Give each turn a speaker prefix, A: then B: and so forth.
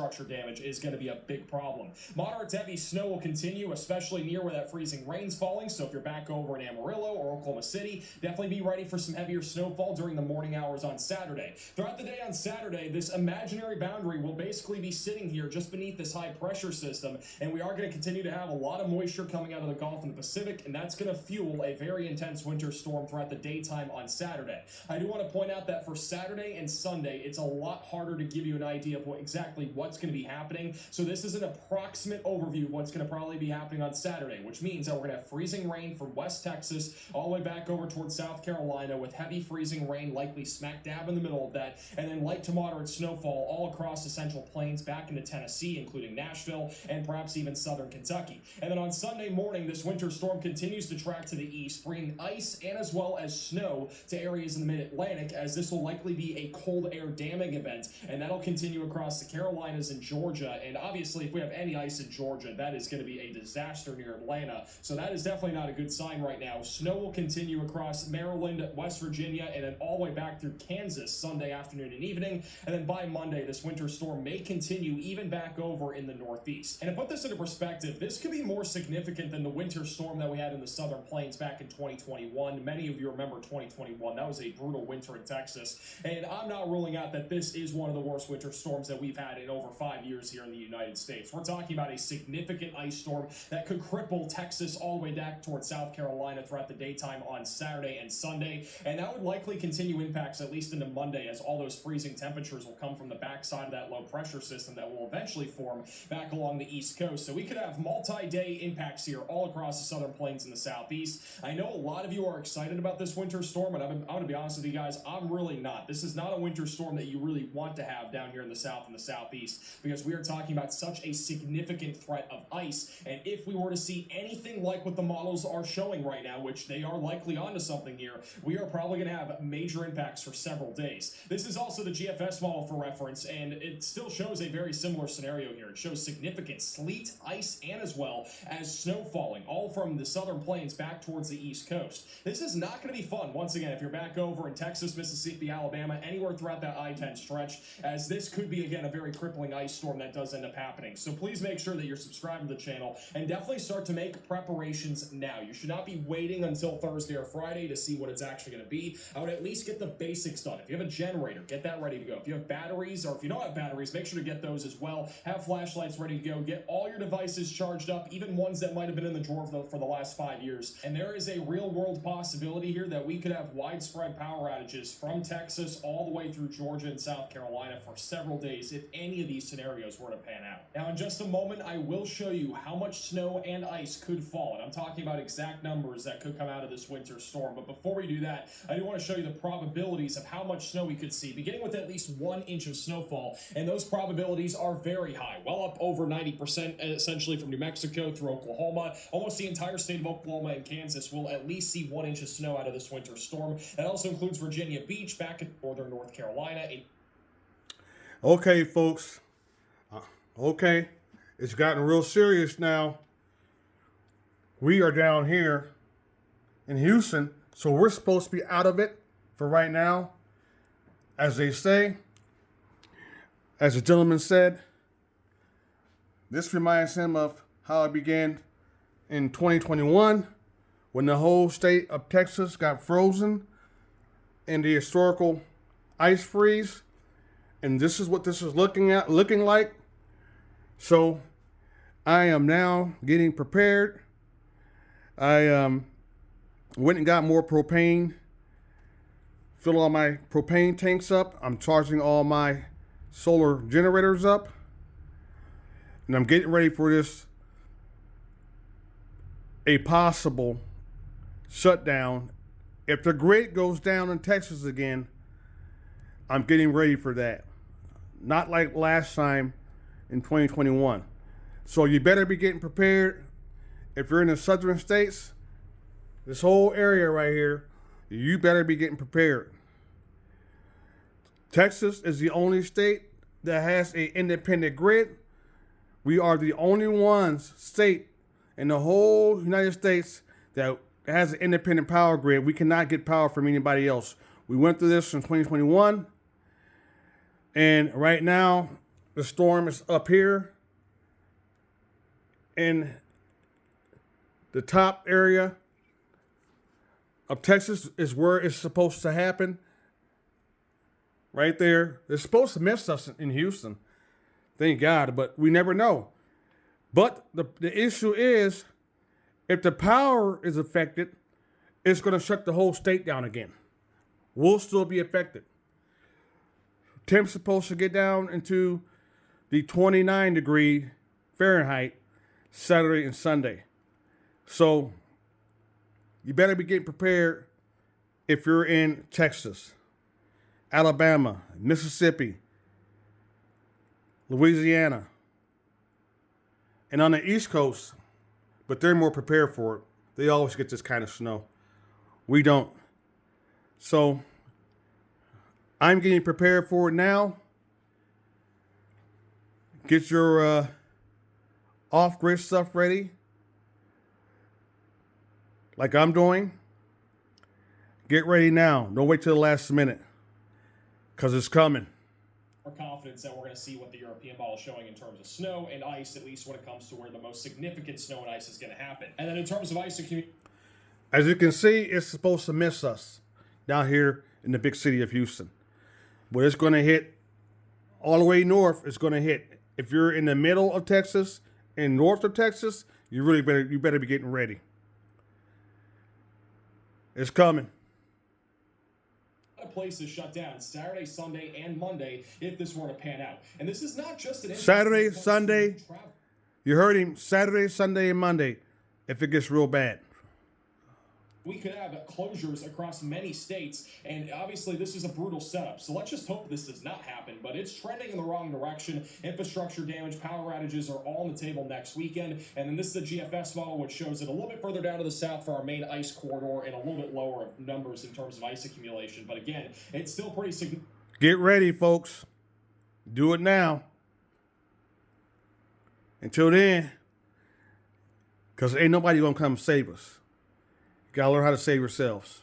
A: structure damage is going to be a big problem. Moderate to heavy snow will continue, especially near where that freezing rain's falling. So if you're back over in Amarillo or Oklahoma City, definitely be ready for some heavier snowfall during the morning hours on Saturday. Throughout the day on Saturday, this imaginary boundary will basically be sitting here just beneath this high pressure system, and we are going to continue to have a lot of moisture coming out of the Gulf and the Pacific, and that's going to fuel a very intense winter storm throughout the daytime on Saturday. I do want to point out that for Saturday and Sunday, it's a lot harder to give you an idea of what's going to be happening. So this is an approximate overview of what's going to probably be happening on Saturday, which means that we're going to have freezing rain from West Texas all the way back over towards South Carolina, with heavy freezing rain likely smack dab in the middle of that, and then light to moderate snowfall all across the Central Plains back into Tennessee, including Nashville and perhaps even southern Kentucky. And then on Sunday morning, this winter storm continues to track to the east, bringing ice and as well as snow to areas in the mid-Atlantic, as this will likely be a cold air damming event, and that'll continue across the Carolinas and Georgia. And obviously, if we have any ice in Georgia, that is going to be a disaster near Atlanta. So that is definitely not a good sign right now. Snow will continue across Maryland, West Virginia, and then all the way back through Kansas Sunday afternoon and evening. And then by Monday, this winter storm may continue even back over in the Northeast. And to put this into perspective, this could be more significant than the winter storm that we had in the Southern Plains back in 2021. Many of you remember 2021. That was a brutal winter in Texas. And I'm not ruling out that this is one of the worst winter storms that we've had in over 5 years here in the United States. We're talking about a significant ice storm that could cripple Texas all the way back towards South Carolina throughout the daytime on Saturday and Sunday. And that would likely continue impacts at least into Monday, as all those freezing temperatures will come from the backside of that low pressure system that will eventually form back along the East Coast. So we could have multi-day impacts here all across the Southern Plains and the Southeast. I know a lot of you are excited about this winter storm, but I'm going to be honest with you guys, I'm really not. This is not a winter storm that you really want to have down here in the South and the Southeast, because we are talking about such a significant threat of ice. And if we were to see anything like what the models are showing right now, which they are likely onto something here, we are probably going to have major impacts for several days. This is also the GFS model for reference, and it still shows a very similar scenario here. It shows significant sleet, ice, and as well as snow falling, all from the Southern Plains back towards the East Coast. This is not going to be fun, once again, if you're back over in Texas, Mississippi, Alabama, anywhere throughout that I-10 stretch, as this could be, again, a very crippling ice storm that does end up happening. So please make sure that you're subscribed to the channel and definitely start to make preparations now. You should not be waiting until Thursday or Friday to see what it's actually going to be. I would at least get the basics done. If you have a generator, get that ready to go. If you have batteries, or if you don't have batteries, make sure to get those as well. Have flashlights ready to go. Get all your devices charged up, even ones that might have been in the drawer for the last 5 years. And there is a real-world possibility here that we could have widespread power outages from Texas all the way through Georgia and South Carolina for several days if any of these scenarios were to pan out. Now, in just a moment, I will show you how much snow and ice could fall, and I'm talking about exact numbers that could come out of this winter storm. But before we do that, I do want to show you the probabilities of how much snow we could see, beginning with at least 1 inch of snowfall, and those probabilities are very high, well up over 90%, essentially from New Mexico through Oklahoma. Almost the entire state of Oklahoma and Kansas will at least see 1 inch of snow out of this winter storm. That also includes Virginia Beach back in northern North Carolina.
B: Okay, folks. Okay, it's gotten real serious now. We are down here in Houston, so we're supposed to be out of it for right now. As they say, as the gentleman said, this reminds him of how it began in 2021 when the whole state of Texas got frozen in the historical ice freeze. And this is what this is looking like. So I am now getting prepared. I went and got more propane, fill all my propane tanks up. I'm charging all my solar generators up. And I'm getting ready for a possible shutdown. If the grid goes down in Texas again, I'm getting ready for that. Not like last time in 2021. So you better be getting prepared. If you're in the southern states, this whole area right here, you better be getting prepared. Texas is the only state that has an independent grid. We are the only state in the whole United States that has an independent power grid. We cannot get power from anybody else. We went through this in 2021. And right now, the storm is up here in the top area of Texas is where it's supposed to happen. Right there. It's supposed to miss us in Houston. Thank God, but we never know. But the issue is, if the power is affected, it's going to shut the whole state down again. We'll still be affected. Temp's supposed to get down into the 29-degree Fahrenheit Saturday and Sunday. So you better be getting prepared if you're in Texas, Alabama, Mississippi, Louisiana, and on the East Coast, but they're more prepared for it. They always get this kind of snow. We don't. So I'm getting prepared for it now. Get your off-grid stuff ready, like I'm doing. Get ready now. Don't wait till the last minute, because it's coming.
A: Our confidence that we're going to see what the European model is showing in terms of snow and ice, at least when it comes to where the most significant snow and ice is going to happen. And then in terms of ice accumulation,
B: as you can see, it's supposed to miss us down here in the big city of Houston. But it's going to hit all the way north. It's going to hit. If you're in the middle of Texas and north of Texas, you better be getting ready. It's coming.
A: places shut down Saturday, Sunday, and Monday if this were to pan out. And this is not just an
B: Saturday, Sunday. You heard him. Saturday, Sunday, and Monday if it gets real bad.
A: We could have closures across many states, and obviously this is a brutal setup. So let's just hope this does not happen, but it's trending in the wrong direction. Infrastructure damage, power outages are all on the table next weekend. And then this is a GFS model, which shows it a little bit further down to the south for our main ice corridor and a little bit lower numbers in terms of ice accumulation. But again, it's still pretty significant.
B: Get ready, folks. Do it now. Until then, because ain't nobody going to come save us. Got to learn how to save yourselves.